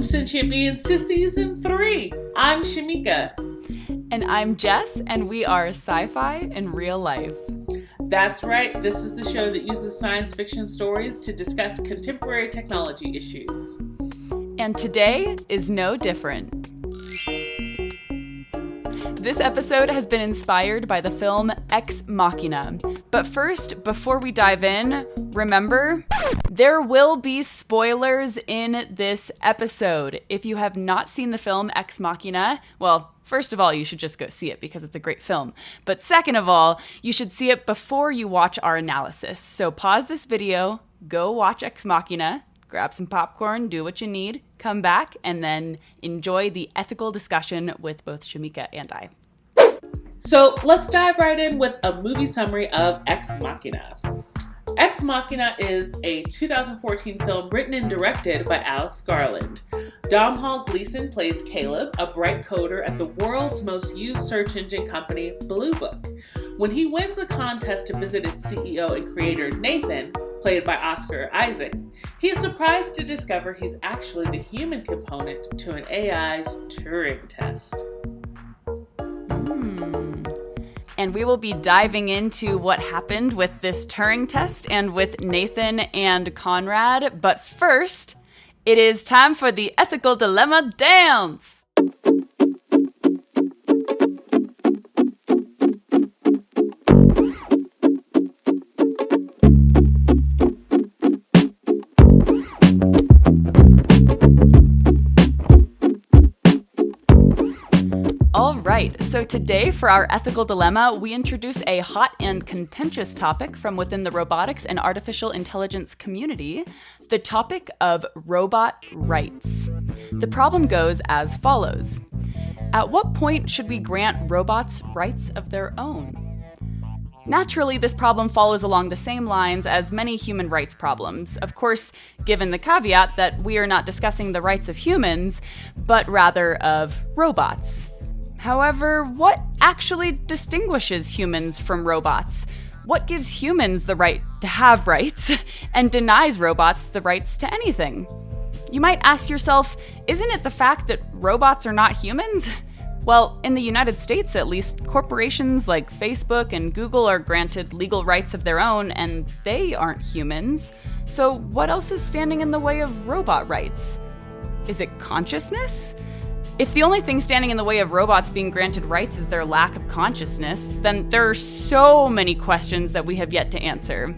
Sentient Beings to Season 3. I'm Shamika. And I'm Jess, and we are Sci-Fi in real life. That's right, this is the show that uses science fiction stories to discuss contemporary technology issues. And today is no different. This episode has been inspired by the film Ex Machina. But first, before we dive in, remember, there will be spoilers in this episode. If you have not seen the film Ex Machina, well, first of all, you should just go see it because it's a great film. But second of all, you should see it before you watch our analysis. So pause this video, go watch Ex Machina, grab some popcorn, do what you need, come back, and then enjoy the ethical discussion with both Shamika and I. So let's dive right in with a movie summary of Ex Machina. Ex Machina is a 2014 film written and directed by Alex Garland. Domhnall Gleeson plays Caleb, a bright coder at the world's most used search engine company, Blue Book. When he wins a contest to visit its CEO and creator, Nathan, played by Oscar Isaac, he is surprised to discover he's actually the human component to an AI's Turing test. And we will be diving into what happened with this Turing test and with Nathan and Conrad. But first, it is time for the ethical dilemma dance. Alright, so today for our ethical dilemma, we introduce a hot and contentious topic from within the robotics and artificial intelligence community, the topic of robot rights. The problem goes as follows. At what point should we grant robots rights of their own? Naturally, this problem follows along the same lines as many human rights problems, of course, given the caveat that we are not discussing the rights of humans, but rather of robots. However, what actually distinguishes humans from robots? What gives humans the right to have rights and denies robots the rights to anything? You might ask yourself, isn't it the fact that robots are not humans? Well, in the United States at least, corporations like Facebook and Google are granted legal rights of their own, and they aren't humans. So what else is standing in the way of robot rights? Is it consciousness? If the only thing standing in the way of robots being granted rights is their lack of consciousness, then there are so many questions that we have yet to answer.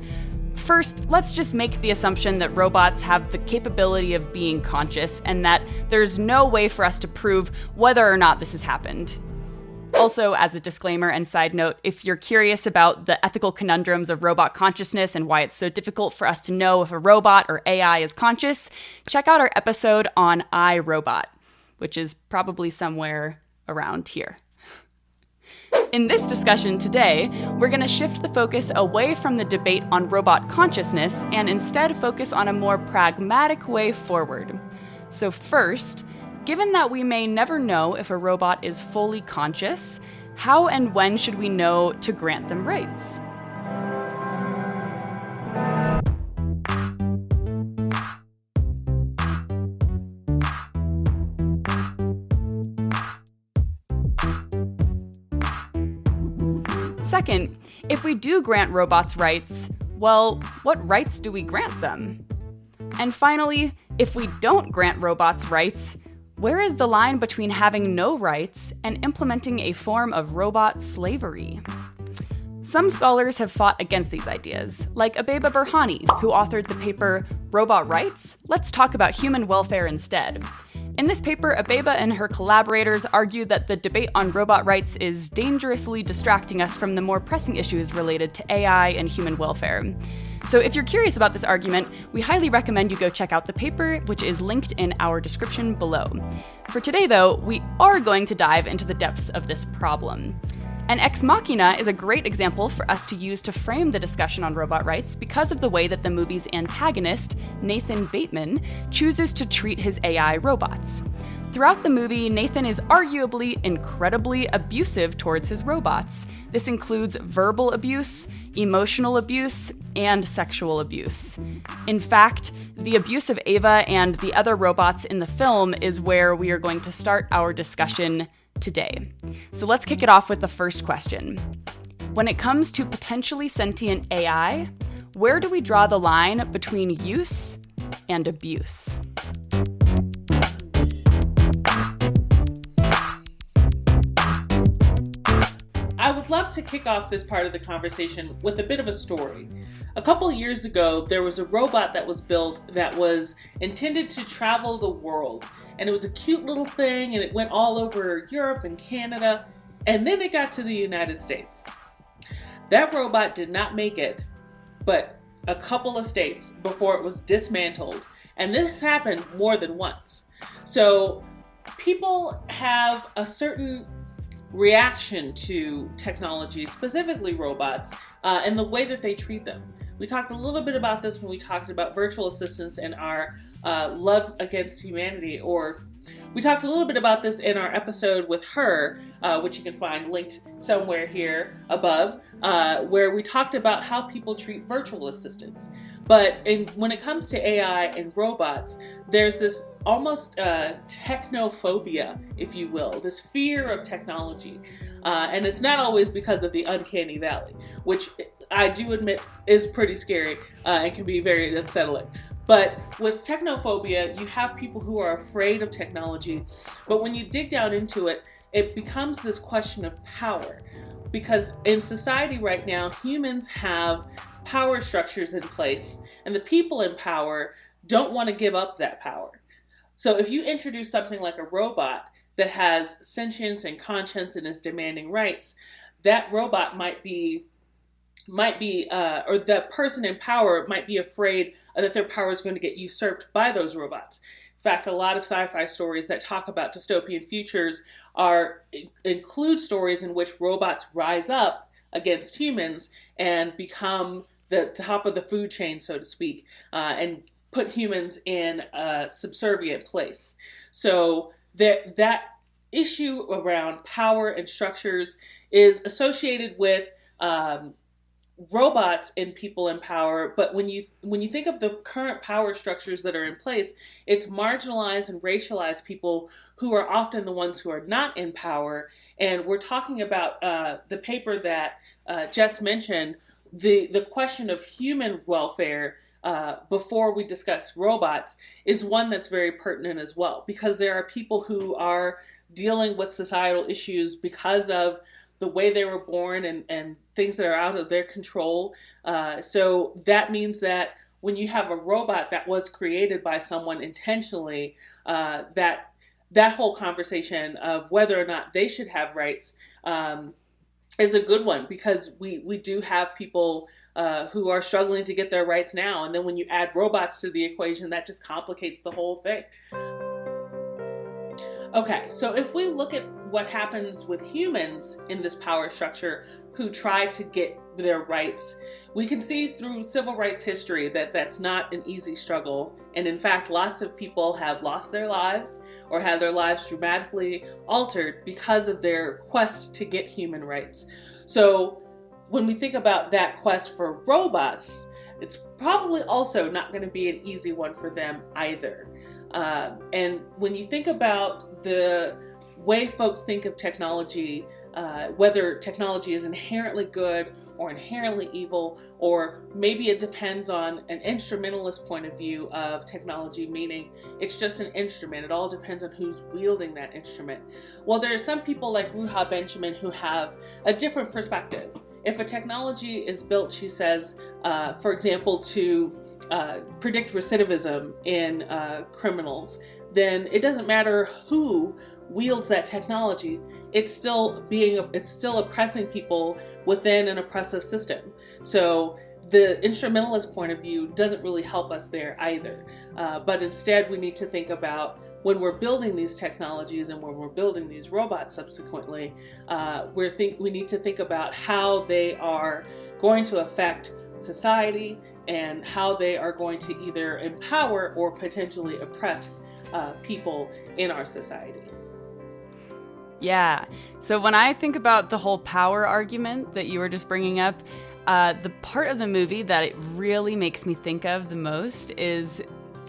First, let's just make the assumption that robots have the capability of being conscious and that there's no way for us to prove whether or not this has happened. Also, as a disclaimer and side note, if you're curious about the ethical conundrums of robot consciousness and why it's so difficult for us to know if a robot or AI is conscious, check out our episode on iRobot, which is probably somewhere around here. In this discussion today, we're going to shift the focus away from the debate on robot consciousness and instead focus on a more pragmatic way forward. So first, given that we may never know if a robot is fully conscious, how and when should we know to grant them rights? Second, if we do grant robots rights, well, what rights do we grant them? And finally, if we don't grant robots rights, where is the line between having no rights and implementing a form of robot slavery? Some scholars have fought against these ideas, like Abeba Burhani, who authored the paper Robot Rights? Let's Talk About Human Welfare Instead. In this paper, Abeba and her collaborators argue that the debate on robot rights is dangerously distracting us from the more pressing issues related to AI and human welfare. So if you're curious about this argument, we highly recommend you go check out the paper, which is linked in our description below. For today, though, we are going to dive into the depths of this problem. And Ex Machina is a great example for us to use to frame the discussion on robot rights because of the way that the movie's antagonist, Nathan Bateman, chooses to treat his AI robots. Throughout the movie, Nathan is arguably incredibly abusive towards his robots. This includes verbal abuse, emotional abuse, and sexual abuse. In fact, the abuse of Ava and the other robots in the film is where we are going to start our discussion today. So let's kick it off with the first question. When it comes to potentially sentient AI, where do we draw the line between use and abuse? I would love to kick off this part of the conversation with a bit of a story. A couple years ago, there was a robot that was built that was intended to travel the world. And it was a cute little thing, and it went all over Europe and Canada, and then it got to the United States. That robot did not make it, but a couple of states before it was dismantled. And this happened more than once. So people have a certain reaction to technology, specifically robots, and the way that they treat them. We talked a little bit about this when we talked about virtual assistants and our love against humanity, or we talked a little bit about this in our episode with her, which you can find linked somewhere here above, where we talked about how people treat virtual assistants. But when it comes to AI and robots, there's this almost technophobia, if you will, this fear of technology. And it's not always because of the uncanny valley, which I do admit is pretty scary and can be very unsettling. But with technophobia, you have people who are afraid of technology. But when you dig down into it, it becomes this question of power. Because in society right now, humans have power structures in place, and the people in power don't want to give up that power. So if you introduce something like a robot that has sentience and conscience and is demanding rights, that robot might be, or the person in power might be afraid that their power is going to get usurped by those robots. In fact, a lot of sci-fi stories that talk about dystopian futures include stories in which robots rise up against humans and become the top of the food chain, so to speak, and put humans in a subservient place. So that issue around power and structures is associated with robots and people in power, but when you think of the current power structures that are in place, it's marginalized and racialized people who are often the ones who are not in power. And we're talking about the paper that Jess mentioned, the question of human welfare before we discuss robots is one that's very pertinent as well, because there are people who are dealing with societal issues because of the way they were born and things that are out of their control. So that means that when you have a robot that was created by someone intentionally, that whole conversation of whether or not they should have rights is a good one, because we do have people who are struggling to get their rights now. And then when you add robots to the equation, that just complicates the whole thing. Okay, so if we look at what happens with humans in this power structure who try to get their rights, we can see through civil rights history that that's not an easy struggle. And in fact, lots of people have lost their lives or had their lives dramatically altered because of their quest to get human rights. So when we think about that quest for robots, it's probably also not going to be an easy one for them either. And when you think about the way folks think of technology, whether technology is inherently good or inherently evil, or maybe it depends on an instrumentalist point of view of technology, meaning it's just an instrument. It all depends on who's wielding that instrument. Well, there are some people like Ruha Benjamin who have a different perspective. If a technology is built, she says, for example, to predict recidivism in criminals, then it doesn't matter who wields that technology. It's still oppressing people within an oppressive system. So the instrumentalist point of view doesn't really help us there either. But instead, we need to think about when we're building these technologies and when we're building these robots subsequently, we need to think about how they are going to affect society and how they are going to either empower or potentially oppress people in our society. Yeah. So when I think about the whole power argument that you were just bringing up, the part of the movie that it really makes me think of the most is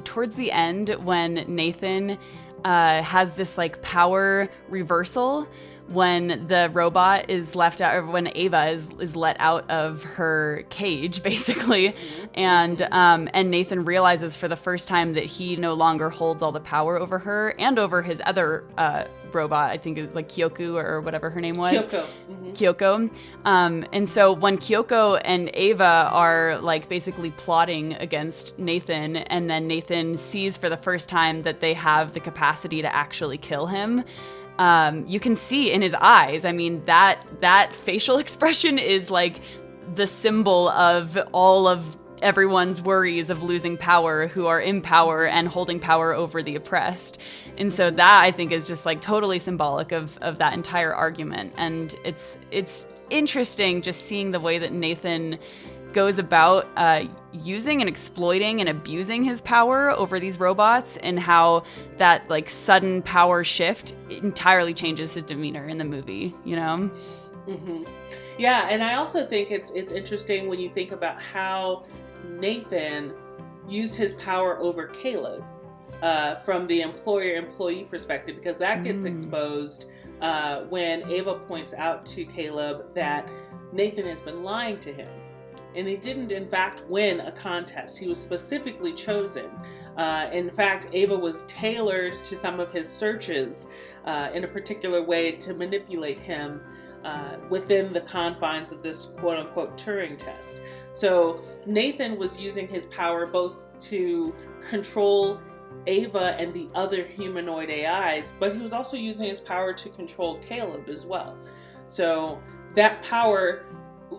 towards the end when Nathan has this like power reversal when the robot is left out, or when Ava is let out of her cage, basically, and Nathan realizes for the first time that he no longer holds all the power over her and over his other robot. I think it was like Kyoko or whatever her name was. Kyoko. Kyoko. And so when Kyoko and Ava are like basically plotting against Nathan, and then Nathan sees for the first time that they have the capacity to actually kill him, you can see in his eyes, I mean, that facial expression is like the symbol of all of everyone's worries of losing power, who are in power and holding power over the oppressed. And so that, I think, is just like totally symbolic of that entire argument. And it's interesting just seeing the way that Nathan goes about using and exploiting and abusing his power over these robots, and how that like sudden power shift entirely changes his demeanor in the movie, you know? Mm-hmm. Yeah, and I also think it's interesting when you think about how Nathan used his power over Caleb from the employer-employee perspective, because that gets exposed when Ava points out to Caleb that Nathan has been lying to him. And he didn't, in fact, win a contest. He was specifically chosen. In fact, Ava was tailored to some of his searches in a particular way to manipulate him within the confines of this quote-unquote Turing test. So Nathan was using his power both to control Ava and the other humanoid AIs, but he was also using his power to control Caleb as well. So that power,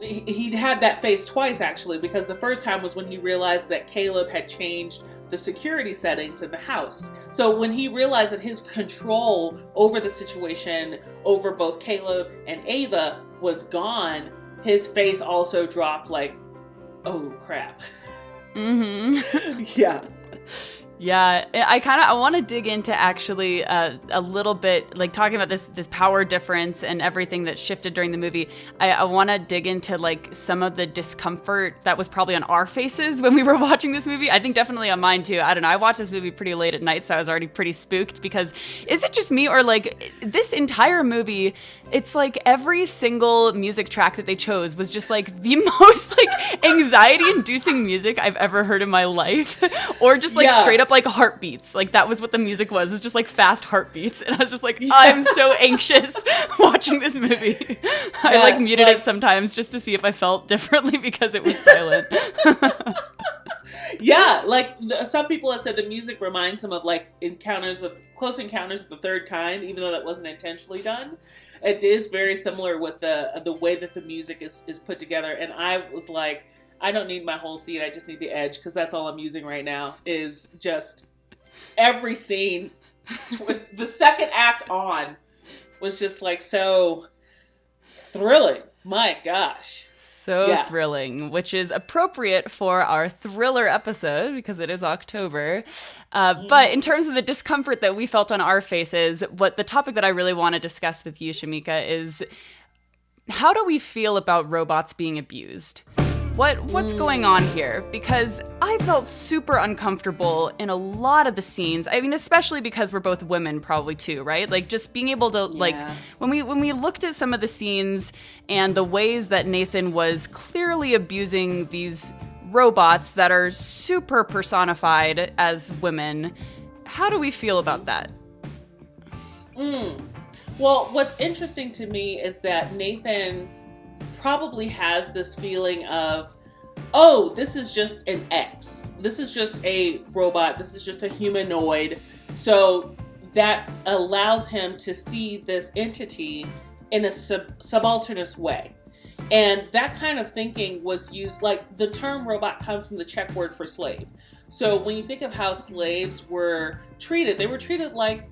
he'd had that face twice, actually, because the first time was when he realized that Caleb had changed the security settings in the house. So when he realized that his control over the situation, over both Caleb and Ava, was gone, his face also dropped like, oh crap. Mm-hmm. Yeah. Yeah, I want to dig into actually a little bit, like talking about this power difference and everything that shifted during the movie. I want to dig into like some of the discomfort that was probably on our faces when we were watching this movie. I think definitely on mine too. I don't know. I watched this movie pretty late at night, so I was already pretty spooked, because is it just me, or like this entire movie, it's like every single music track that they chose was just like the most like anxiety-inducing music I've ever heard in my life, or just like straight up like heartbeats. Like that was what the music was. It was just like fast heartbeats. And I was just like, I'm so anxious watching this movie. Yes, I like muted it sometimes just to see if I felt differently because it was silent. Yeah, like some people have said the music reminds them of like Close Encounters of the Third Kind, even though that wasn't intentionally done. It is very similar with the way that the music is put together. And I was like, I don't need my whole seat. I just need the edge, because that's all I'm using right now, is just every scene. The second act on was just like so thrilling. My gosh. So thrilling, which is appropriate for our thriller episode because it is October. But in terms of the discomfort that we felt on our faces, what the topic that I really want to discuss with you, Shamika, is how do we feel about robots being abused? What's going on here? Because I felt super uncomfortable in a lot of the scenes. I mean, especially because we're both women, probably too, right? Like just being able to like when we looked at some of the scenes and the ways that Nathan was clearly abusing these robots that are super personified as women, how do we feel about that? Well, what's interesting to me is that Nathan probably has this feeling of, oh, this is just an X. This is just a robot. This is just a humanoid. So that allows him to see this entity in a subalternist way. And that kind of thinking was used, like the term robot comes from the Czech word for slave. So when you think of how slaves were treated, they were treated like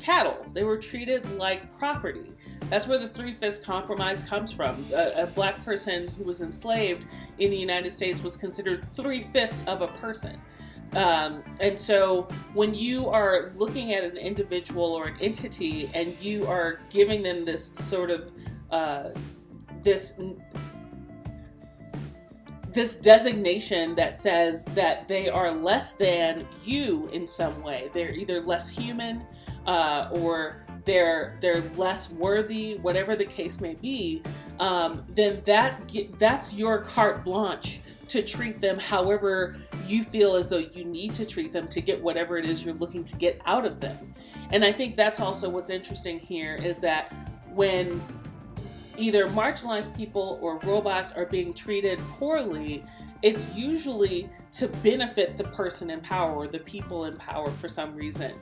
cattle. They were treated like property. That's where the 3/5 compromise comes from. A black person who was enslaved in the United States was considered 3/5 of a person. And so when you are looking at an individual or an entity and you are giving them this sort of this designation that says that they are less than you in some way, they're either less human or they're less worthy, whatever the case may be, then that's your carte blanche to treat them however you feel as though you need to treat them to get whatever it is you're looking to get out of them. And I think that's also what's interesting here, is that when either marginalized people or robots are being treated poorly, it's usually to benefit the person in power or the people in power for some reason.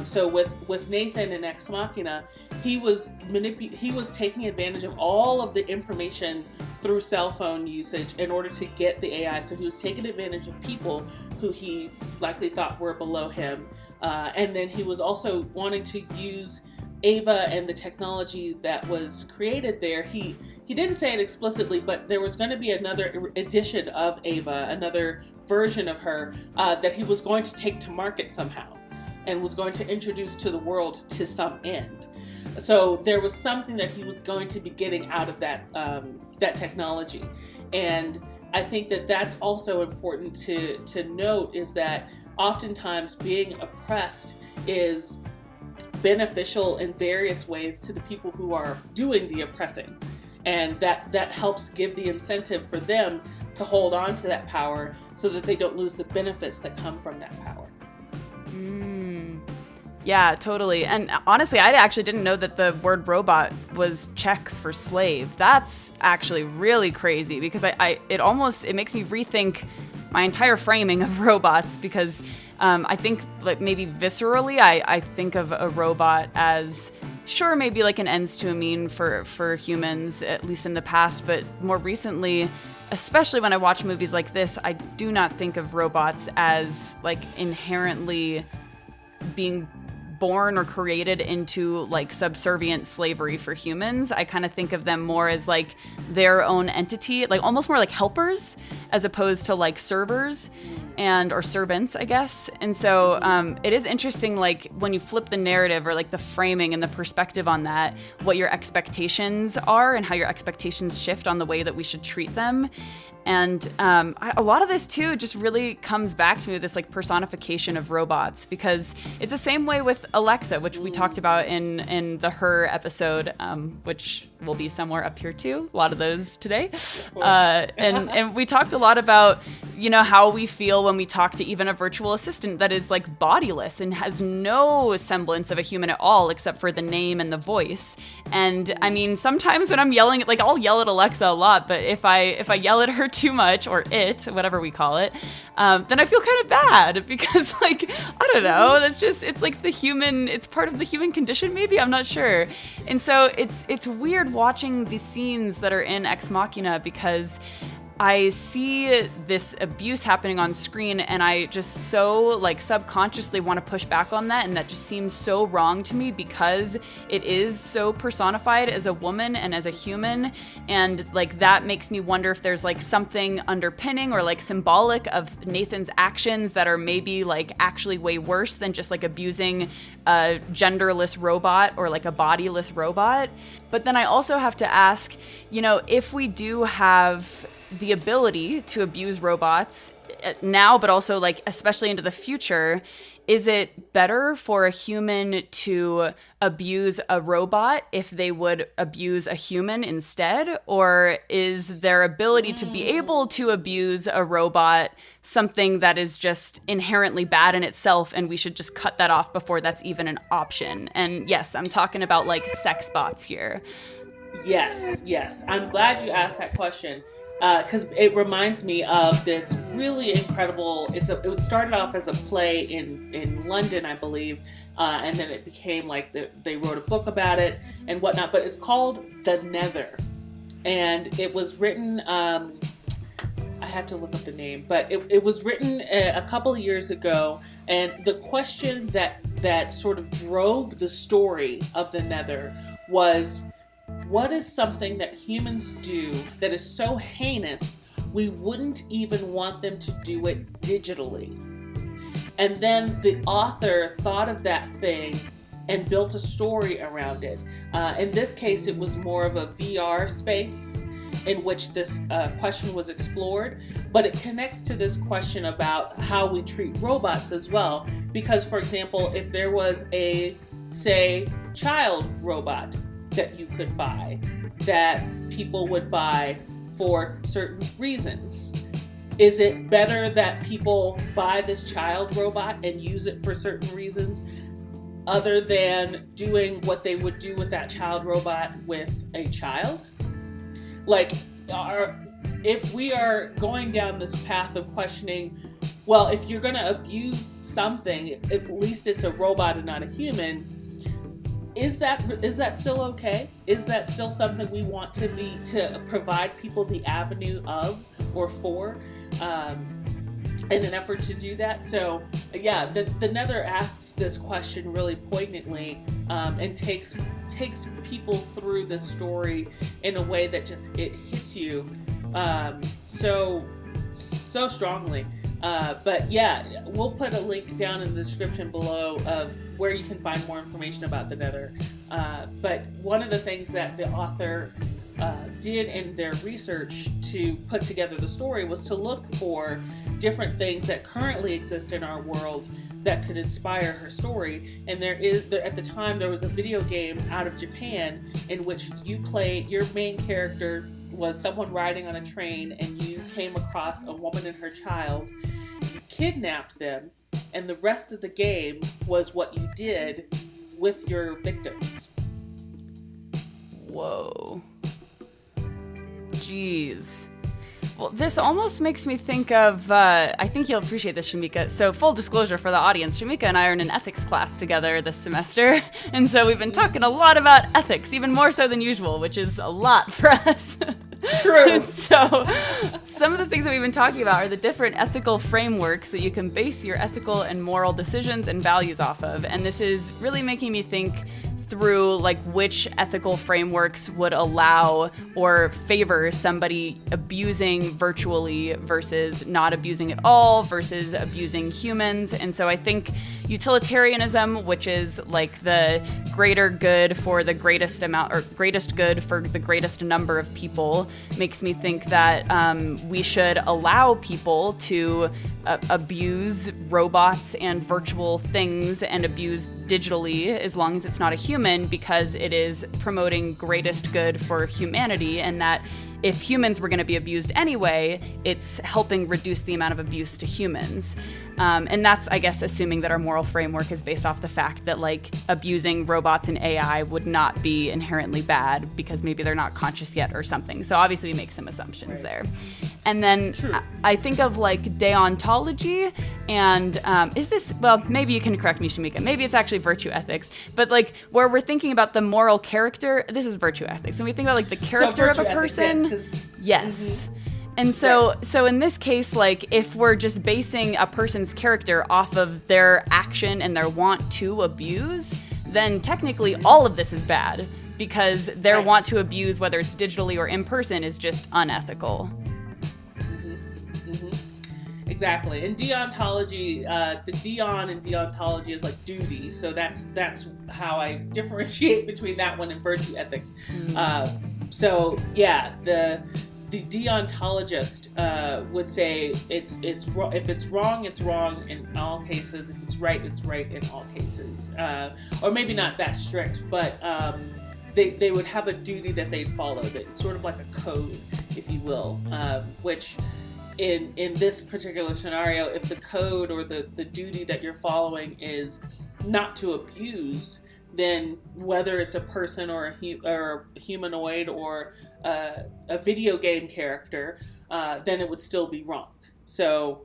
So with Nathan in Ex Machina, he was taking advantage of all of the information through cell phone usage in order to get the AI. So he was taking advantage of people who he likely thought were below him. And then he was also wanting to use Ava and the technology that was created there. He didn't say it explicitly, but there was going to be another edition of Ava, another version of her that he was going to take to market somehow and was going to introduce to the world to some end. So there was something that he was going to be getting out of that technology. And I think that that's also important to note, is that oftentimes being oppressed is beneficial in various ways to the people who are doing the oppressing. And that helps give the incentive for them to hold on to that power so that they don't lose the benefits that come from that power. Yeah, totally. And honestly, I actually didn't know that the word robot was Czech for slave. That's actually really crazy, because it makes me rethink my entire framing of robots, because I think like maybe viscerally I think of a robot as, sure, maybe like an ends to a mean for humans, at least in the past, but more recently, especially when I watch movies like this, I do not think of robots as like inherently being born or created into like subservient slavery for humans. I kind of think of them more as like their own entity, like almost more like helpers as opposed to like servers or servants, I guess. And so it is interesting, like when you flip the narrative or like the framing and the perspective on that, what your expectations are and how your expectations shift on the way that we should treat them. And a lot of this too just really comes back to me with this like personification of robots, because it's the same way with Alexa, which we talked about in the Her episode, which will be somewhere up here too. A lot of those today. And we talked a lot about, how we feel when we talk to even a virtual assistant that is like bodiless and has no semblance of a human at all, except for the name and the voice. And I mean, sometimes when I'm yelling, like I'll yell at Alexa a lot, but if I yell at her too much, or whatever we call it, then I feel kind of bad, because like, I don't know, it's like it's part of the human condition, maybe, I'm not sure. And so it's weird watching these scenes that are in Ex Machina, because I see this abuse happening on screen, and I just so like subconsciously want to push back on that, and that just seems so wrong to me, because it is so personified as a woman and as a human, and like that makes me wonder if there's like something underpinning or like symbolic of Nathan's actions that are maybe like actually way worse than just like abusing a genderless robot or like a bodiless robot. But then I also have to ask, if we do have the ability to abuse robots now, but also like especially into the future, is it better for a human to abuse a robot if they would abuse a human instead? Or is their ability to be able to abuse a robot something that is just inherently bad in itself, and we should just cut that off before that's even an option? And yes, I'm talking about like sex bots here. Yes. I'm glad you asked that question. Because it reminds me of this really incredible, it started off as a play in London, I believe, and then it became like they wrote a book about it and whatnot, but it's called The Nether. And it was written, I have to look up the name, but it was written a couple of years ago, and the question that sort of drove the story of The Nether was, what is something that humans do that is so heinous we wouldn't even want them to do it digitally? And then the author thought of that thing and built a story around it. In this case, it was more of a VR space in which this question was explored, but it connects to this question about how we treat robots as well. Because, for example, if there was a, say, child robot that you could buy, that people would buy for certain reasons, is it better that people buy this child robot and use it for certain reasons other than doing what they would do with that child robot with a child? Like, if we are going down this path of questioning, well, if you're going to abuse something, at least it's a robot and not a human, is that still okay? Is that still something we want to provide people the avenue of or for, in an effort to do that? So yeah, the Nether asks this question really poignantly, and takes people through the story in a way that just it hits you so strongly. But yeah, we'll put a link down in the description below of where you can find more information about the Nether. But one of the things that the author did in their research to put together the story was to look for different things that currently exist in our world that could inspire her story. And at the time, there was a video game out of Japan in which your main character was someone riding on a train, and you came across a woman and her child. You kidnapped them, and the rest of the game was what you did with your victims. Whoa. Jeez. Well, this almost makes me think of, I think you'll appreciate this, Shamika. So full disclosure for the audience, Shamika and I are in an ethics class together this semester. And so we've been talking a lot about ethics, even more so than usual, which is a lot for us. True. So some of the things that we've been talking about are the different ethical frameworks that you can base your ethical and moral decisions and values off of. And this is really making me think through like which ethical frameworks would allow or favor somebody abusing virtually versus not abusing at all versus abusing humans. And so I think utilitarianism, which is like the greater good for the greatest amount or greatest good for the greatest number of people, makes me think that we should allow people to abuse robots and virtual things and abuse digitally as long as it's not a human, because it is promoting greatest good for humanity, and that if humans were going to be abused anyway, it's helping reduce the amount of abuse to humans. And that's, I guess, assuming that our moral framework is based off the fact that, like, abusing robots and AI would not be inherently bad because maybe they're not conscious yet or something. So obviously we make some assumptions there. And then I think of, like, deontology and is this, well, maybe you can correct me, Shamika. Maybe it's actually virtue ethics. But, like, where we're thinking about the moral character, this is virtue ethics. When we think about, like, the character of a person, yes. Mm-hmm. And so in this case, like, if we're just basing a person's character off of their action and their want to abuse, then technically all of this is bad, because their want to abuse, whether it's digitally or in person, is just unethical. Mm-hmm. Mm-hmm. Exactly. In deontology, the deon in deontology is like duty. So that's how I differentiate between that one and virtue ethics. Mm-hmm. So yeah, the deontologist would say it's if it's wrong, it's wrong in all cases. If it's right, it's right in all cases. Or maybe not that strict, but they would have a duty that they'd follow. It's sort of like a code, if you will, which in this particular scenario, if the code or the duty that you're following is not to abuse, then whether it's a person or a humanoid or a video game character, then it would still be wrong. So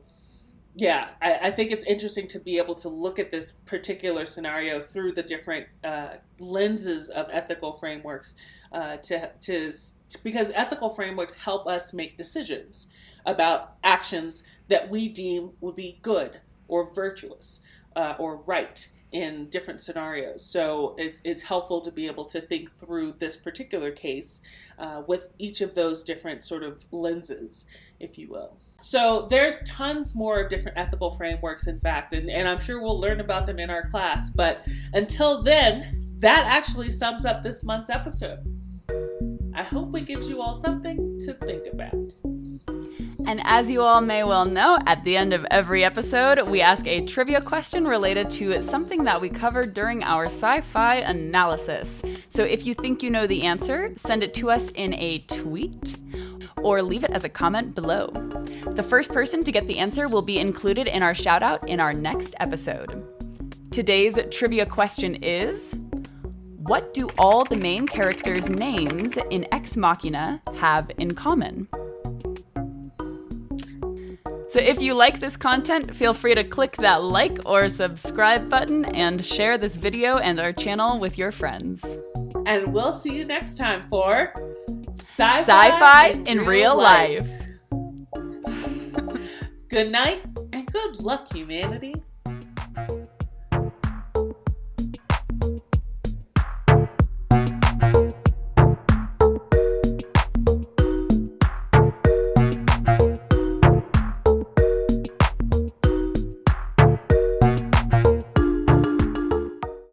yeah, I think it's interesting to be able to look at this particular scenario through the different lenses of ethical frameworks, because ethical frameworks help us make decisions about actions that we deem would be good or virtuous or right in different scenarios. So it's helpful to be able to think through this particular case with each of those different sort of lenses, if you will. So there's tons more different ethical frameworks, in fact, and I'm sure we'll learn about them in our class. But until then, that actually sums up this month's episode. I hope it gives you all something to think about. And as you all may well know, at the end of every episode, we ask a trivia question related to something that we covered during our sci-fi analysis. So if you think you know the answer, send it to us in a tweet or leave it as a comment below. The first person to get the answer will be included in our shout out in our next episode. Today's trivia question is, what do all the main characters' names in Ex Machina have in common? So if you like this content, feel free to click that like or subscribe button and share this video and our channel with your friends. And we'll see you next time for Sci-Fi in real life. Good night and good luck, humanity.